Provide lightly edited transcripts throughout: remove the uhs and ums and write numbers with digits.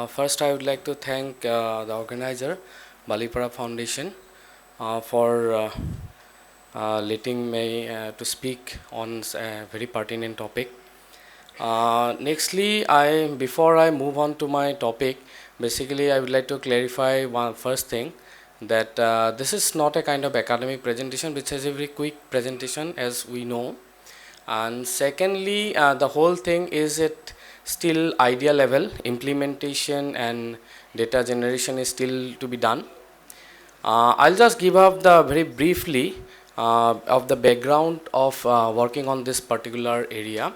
First, I would like to thank the organizer, Balipara Foundation, for letting me to speak on a very pertinent topic. Nextly, before I move on to my topic, basically I would like to clarify one first thing that this is not a kind of academic presentation, which is a very quick presentation, as we know. And secondly, the whole thing is at still idea level. Implementation and data generation is still to be done. I'll just give up the very briefly of the background of working on this particular area.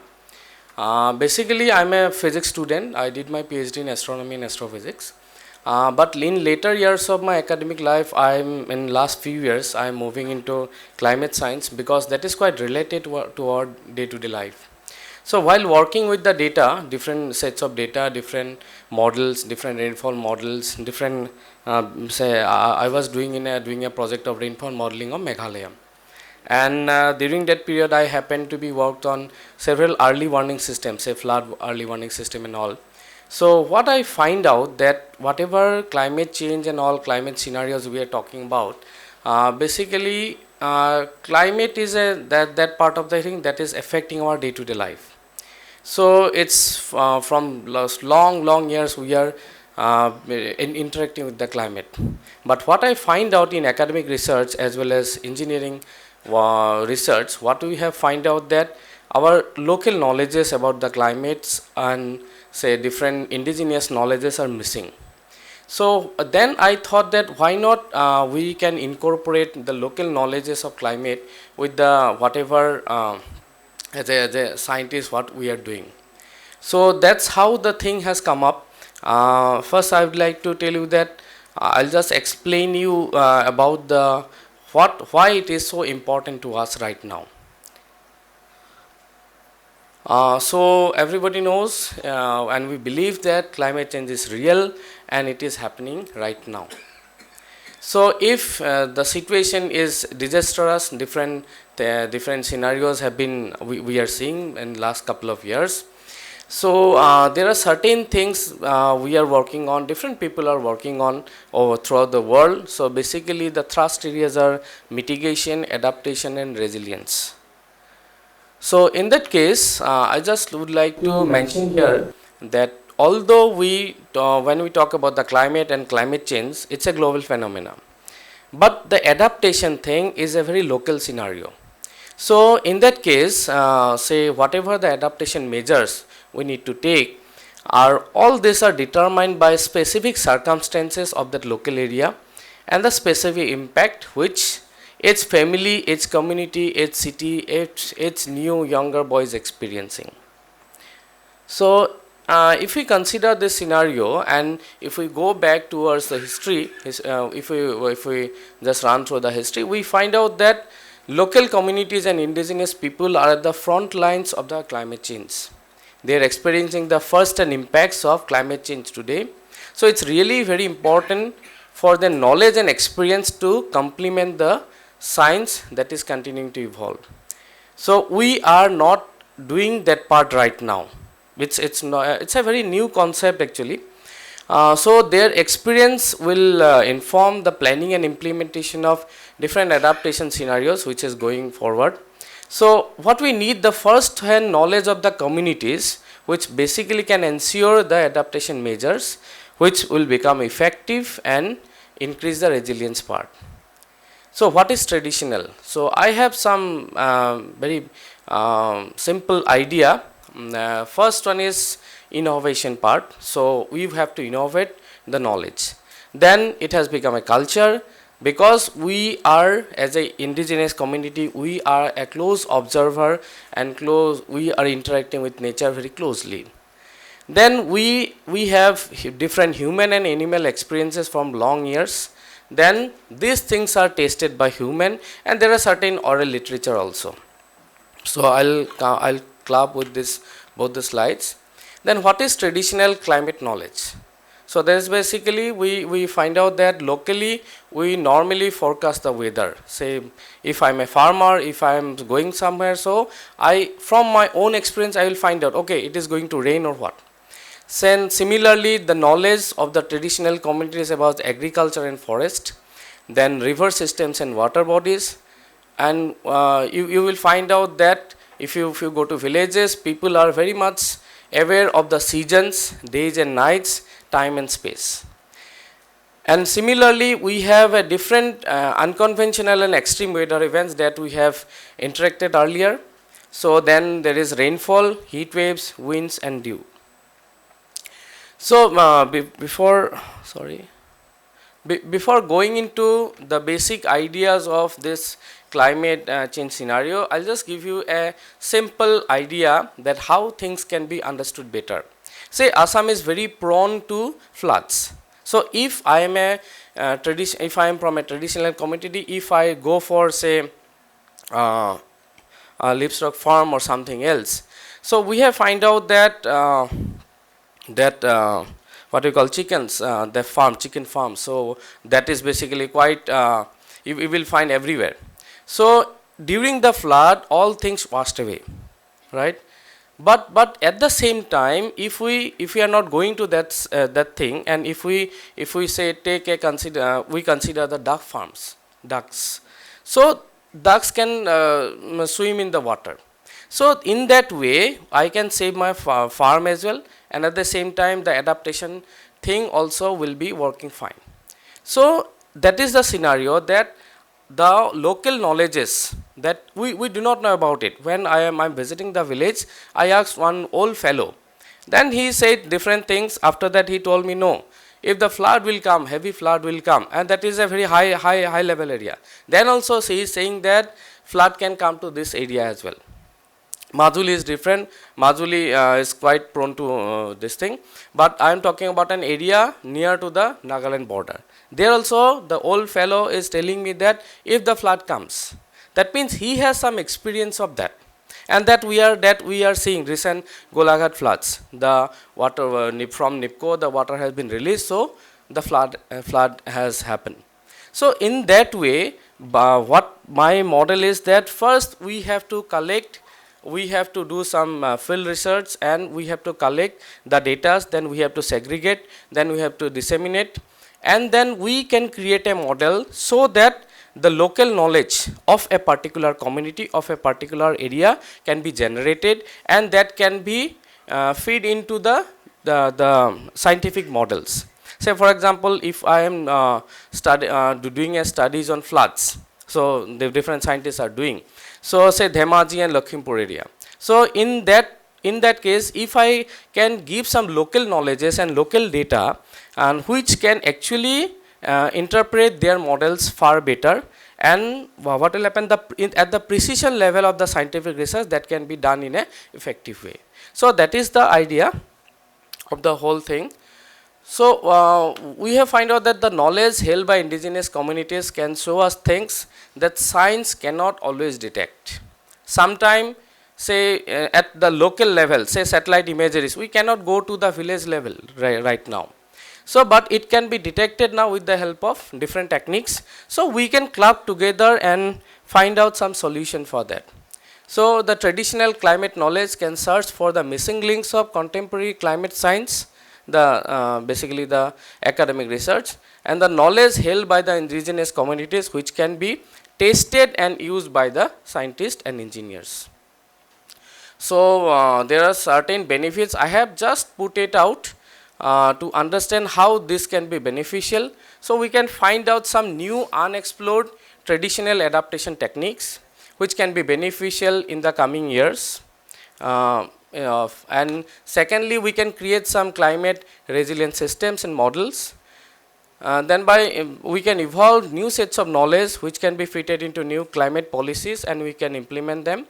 Basically, I'm a physics student. I did my PhD in astronomy and astrophysics. But in later years of my academic life, in last few years, I'm moving into climate science because that is quite related to our day-to-day life. So while working with the data, different sets of data, different models, different rainfall models, different I was doing a project of rainfall modeling of Meghalaya. And during that period, I happened to be worked on several early warning systems, say flood early warning system and all. So what I find out that whatever climate change and all climate scenarios we are talking about, basically climate is that part of the thing that is affecting our day-to-day life. So it's from last long years we are interacting with the climate. But what I find out in academic research as well as engineering research, what we have find out that our local knowledges about the climates and say different indigenous knowledges are missing. So then I thought that why not we can incorporate the local knowledges of climate with the whatever as a scientist what we are doing. So that's how the thing has come up. First I would like to tell you that I'll just explain you about the why it is so important to us right now. So everybody knows and we believe that climate change is real and it is happening right now. So if the situation is disastrous, different scenarios have been we are seeing in last couple of years. So there are certain things we are working on, different people are working on throughout the world. So basically the thrust areas are mitigation, adaptation and resilience. So in that case, I just would like to mention here that although when we talk about the climate and climate change, it's a global phenomenon. But the adaptation thing is a very local scenario. So in that case, say whatever the adaptation measures we need to take, all these are determined by specific circumstances of that local area and the specific impact which its family, its community, its city, its new younger boys experiencing. So if we consider this scenario and if we go back towards the history, if we just run through the history, we find out that local communities and indigenous people are at the front lines of the climate change. They are experiencing the first hand impacts of climate change today. So it's really very important for the knowledge and experience to complement the science that is continuing to evolve. So we are not doing that part right now. It's a very new concept actually. So their experience will inform the planning and implementation of different adaptation scenarios which is going forward. So what we need the first hand knowledge of the communities which basically can ensure the adaptation measures which will become effective and increase the resilience part. So what is traditional? So I have some very simple idea. First one is innovation part. So we have to innovate the knowledge. Then it has become a culture because we are as a indigenous community, we are a close observer and we are interacting with nature very closely. Then we have different human and animal experiences from long years. Then these things are tested by human and there are certain oral literature also. So I'll club with this both the slides. Then what is traditional climate knowledge? So there is basically we find out that locally we normally forecast the weather. Say if I'm a farmer, if I'm going somewhere, so from my own experience I will find out okay it is going to rain or what. Then similarly, the knowledge of the traditional communities about agriculture and forest, then river systems and water bodies, and you will find out that if you go to villages, people are very much aware of the seasons, days and nights, time and space. And similarly, we have a different unconventional and extreme weather events that we have interacted earlier. So then there is rainfall, heat waves, winds and dew. So before going into the basic ideas of this climate change scenario, I'll just give you a simple idea that how things can be understood better. Say Assam is very prone to floods. So if I am if I am from a traditional community, if I go for say a livestock farm or something else, so we have find out that what we call chickens, the farm, chicken farm. So that is basically quite you will find everywhere. So during the flood, all things washed away, right? But at the same time, if we are not going to that thing, and if we say take a we consider the duck farms, ducks. So ducks can swim in the water. So in that way, I can save my farm as well, and at the same time, the adaptation thing also will be working fine. So that is the scenario that the local knowledges that we do not know about it. When I'm visiting the village, I asked one old fellow. Then he said different things. After that, he told me no. If the flood will come, heavy flood will come, and that is a very high level area. Then also he is saying that flood can come to this area as well. Majuli is different. Majuli is quite prone to this thing. But I am talking about an area near to the Nagaland border. There also the old fellow is telling me that if the flood comes, that means he has some experience of that. And that we are seeing recent Golaghat floods. The water from NIPCO, the water has been released, so the flood has happened. So in that way, what my model is that first we have to collect, we have to do some field research, and we have to collect the data, then we have to segregate, then we have to disseminate, and then we can create a model so that the local knowledge of a particular community, of a particular area can be generated, and that can be feed into the scientific models. Say for example, if I am doing a studies on floods, so the different scientists are doing. So say Dhemaji and Lakhimpur area. So in that case, if I can give some local knowledges and local data, and which can actually interpret their models far better, and what will happen at the precision level of the scientific research, that can be done in a effective way. So that is the idea of the whole thing. So we have find out that the knowledge held by indigenous communities can show us things that science cannot always detect. Sometime say at the local level, say satellite imageries, we cannot go to the village level right now. So but it can be detected now with the help of different techniques. So we can club together and find out some solution for that. So the traditional climate knowledge can search for the missing links of contemporary climate science, the basically the academic research, and the knowledge held by the indigenous communities, which can be tested and used by the scientists and engineers. So there are certain benefits. I have just put it out to understand how this can be beneficial. So we can find out some new unexplored traditional adaptation techniques which can be beneficial in the coming years. And secondly, we can create some climate resilient systems and models. Then we can evolve new sets of knowledge which can be fitted into new climate policies, and we can implement them.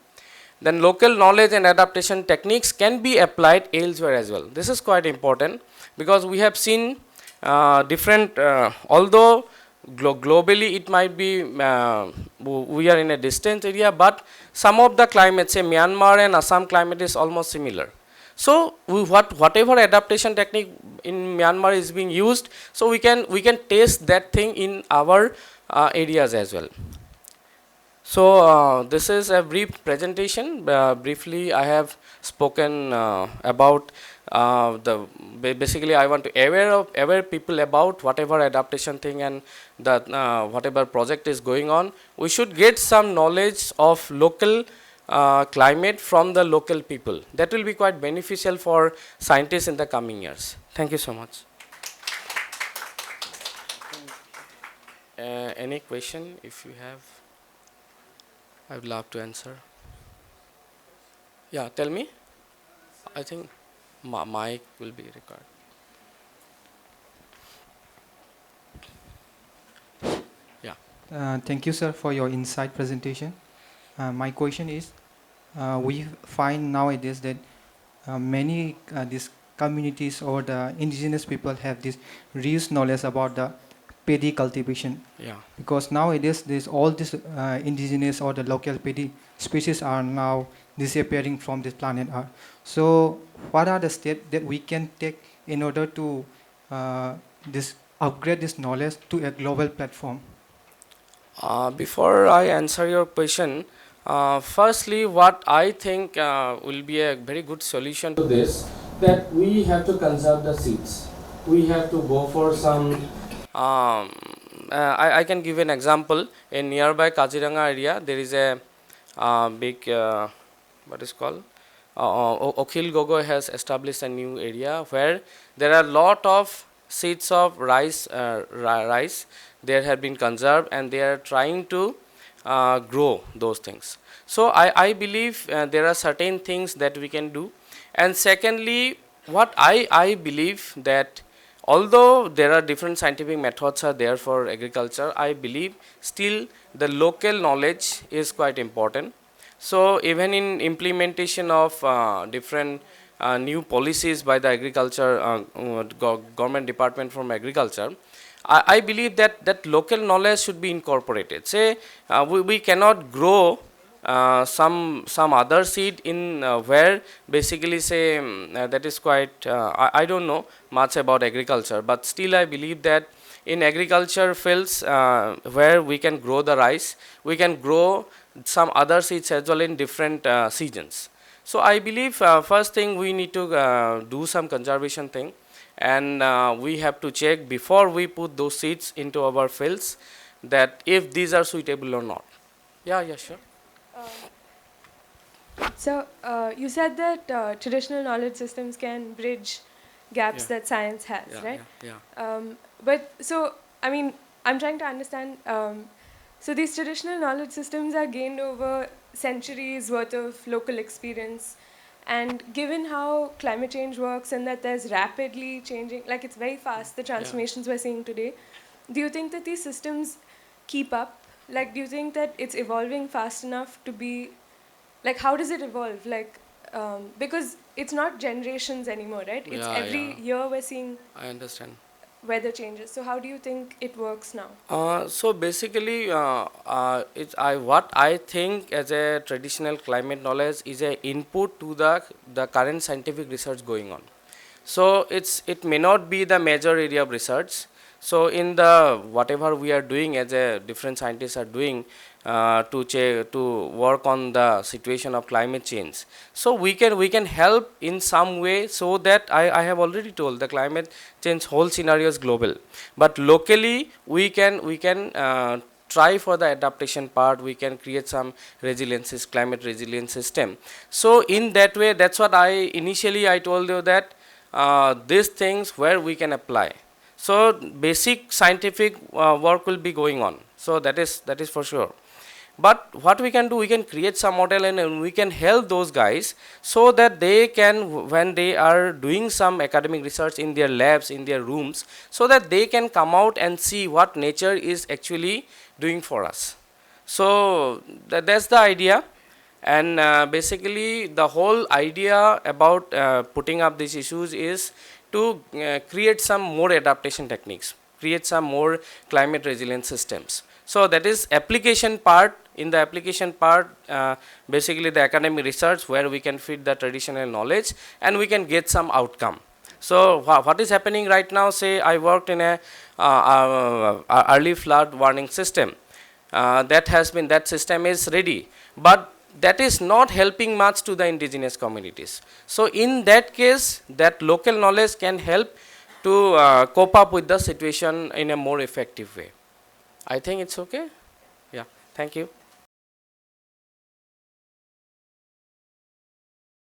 Then local knowledge and adaptation techniques can be applied elsewhere as well. This is quite important because we have seen different, although globally it might be we are in a distant area, but some of the climate, say Myanmar and Assam climate is almost similar. So whatever adaptation technique in Myanmar is being used, so we can test that thing in our areas as well. So this is a brief presentation. Briefly, I have spoken about basically I want to aware people about whatever adaptation thing and that whatever project is going on. We should get some knowledge of local climate from the local people. That will be quite beneficial for scientists in the coming years. Thank you so much. Any question if you have? I would love to answer. Yeah, tell me. I think mic will be recorded. Yeah. Thank you, sir, for your insight presentation. My question is, we find nowadays that many these communities or the indigenous people have this rich knowledge about the paddy cultivation, Yeah. because nowadays there's all this indigenous or the local paddy species are now disappearing from this planet Earth. So what are the steps that we can take in order to this upgrade this knowledge to a global platform? Before I answer your question, firstly, what I think will be a very good solution to this, that we have to conserve the seeds. We have to go for some. I can give an example. In nearby Kaziranga area, there is a big what is called. Okhil Gogo has established a new area where there are lot of seeds of rice there have been conserved, and they are trying to grow those things. So I believe there are certain things that we can do. And secondly, what I believe that although there are different scientific methods are there for agriculture, I believe still the local knowledge is quite important. So even in implementation of different new policies by the agriculture government department from agriculture, I believe that local knowledge should be incorporated. Say we cannot grow some other seed in where basically say that is quite I don't know much about agriculture, but still I believe that in agriculture fields where we can grow the rice, we can grow some other seeds as well in different seasons. So I believe first thing we need to do some conservation thing, and we have to check before we put those seeds into our fields that if these are suitable or not. Yeah, sure. So you said that traditional knowledge systems can bridge gaps Yeah. that science has, Yeah, right? yeah. But so, I mean, I'm trying to understand. So these traditional knowledge systems are gained over centuries worth of local experience. And given how climate change works and that there's rapidly changing, like it's very fast, the transformations we're seeing today, do you think that these systems keep up? Like, do you think that it's evolving fast enough to be, like, how does it evolve? Like, because it's not generations anymore, right? It's Yeah, every yeah. year we're seeing I understand. weather changes. So how do you think it works now? So basically, what I think as a traditional climate knowledge is a input to the current scientific research going on. So it may not be the major area of research. So in the whatever we are doing as a different scientists are doing to work on the situation of climate change. So we can help in some way, so that I have already told the climate change whole scenario is global, but locally we can try for the adaptation part. We can create some resiliences, climate resilience system. So in that way, that's what I told you that these things where we can apply. So basic scientific work will be going on. So that is for sure. But what we can do, we can create some model, and we can help those guys so that they can, when they are doing some academic research in their labs, in their rooms, so that they can come out and see what nature is actually doing for us. So that's the idea. And basically the whole idea about putting up these issues is to create some more adaptation techniques, create some more climate resilient systems. So that is application part. In the application part, basically the academic research where we can fit the traditional knowledge and we can get some outcome. So what is happening right now, say I worked in a early flood warning system. that system is ready, but that is not helping much to the indigenous communities. So in that case, that local knowledge can help to cope up with the situation in a more effective way. I think it's okay. Yeah, thank you.